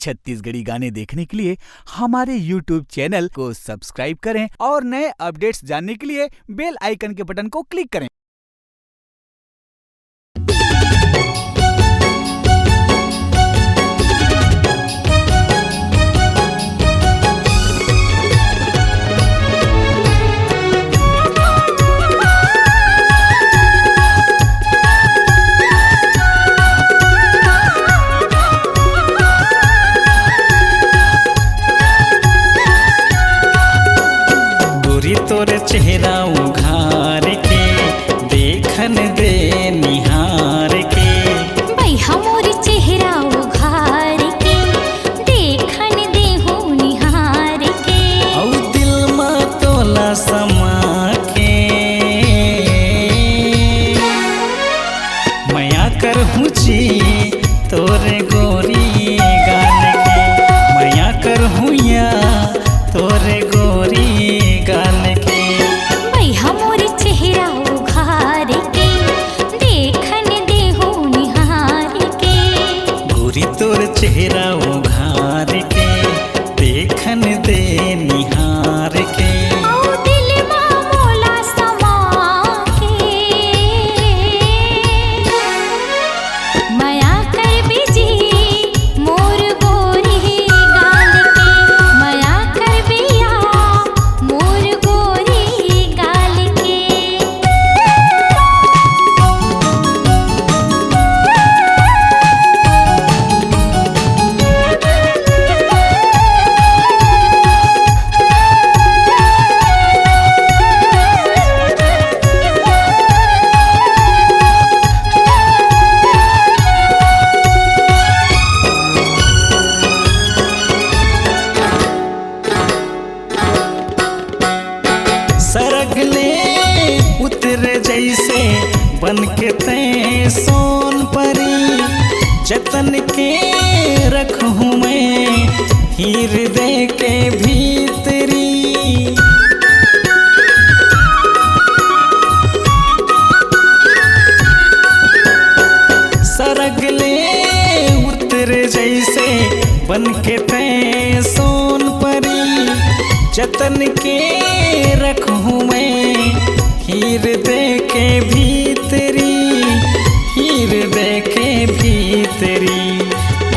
छत्तीसगढ़ी गाने देखने के लिए हमारे YouTube चैनल को सब्सक्राइब करें और नए अपडेट्स जानने के लिए बेल आइकन के बटन को क्लिक करें। तोरे चेहरा उघार के देखन दे निहार के भैया मोर चेहरा उघार के देखन दे हो निहार के औ दिल में तोला समा के मया कर हुची तोरे गोरी गाल के मया कर हुया तोरे गोरी गाल के भैया मोर चेहरा उघार के देखन दे हो निहार के गोरी तोर चेहरा उघार के देखन दे निहार के औ दिल मा मोला समा के मया कर बिजी मोर गोरी गाल के मया कर बिया मोर गोरी गाल के सरगले उतर जैसे बन के तै सोन परी जतन के रखूं मैं हृदय के भीतरी सरगले उतर जैसे बन के तै सोन परी जतन के रखूं मैं हृदय के भीतरी हृदय के भीतरी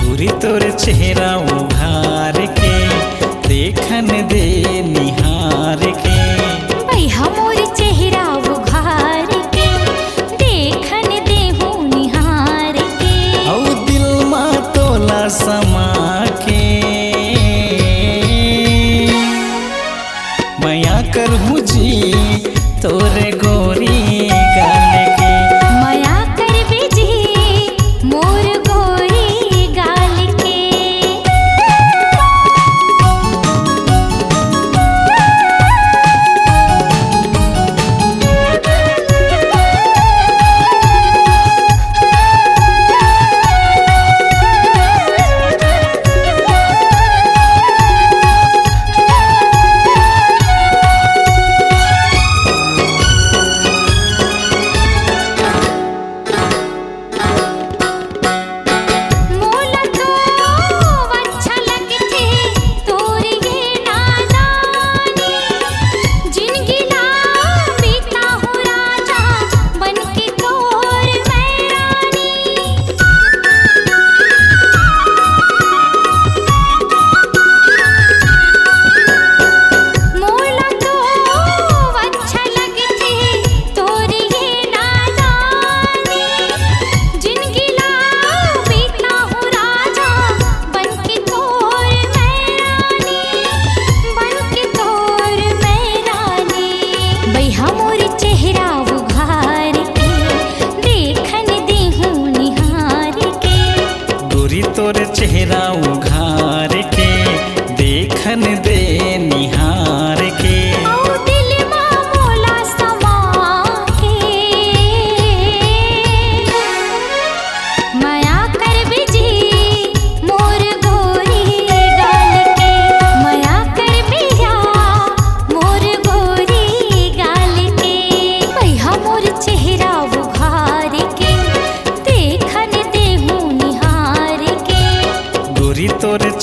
गोरी तोर चेहरा उघार के देखन दे निहार के भैया मोर चेहरा उघार के देखन दे हो निहार के औ दिल मा तोला समा के मया कर हुजी तोरे गोरी गाल के मया कर बिजी मोर गोरी गाल के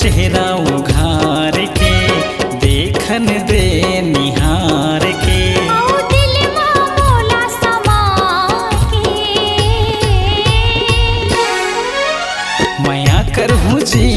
चेहरा उघार के देखन दे निहार के। औ दिल मां मोला समा के माया करहूँ जी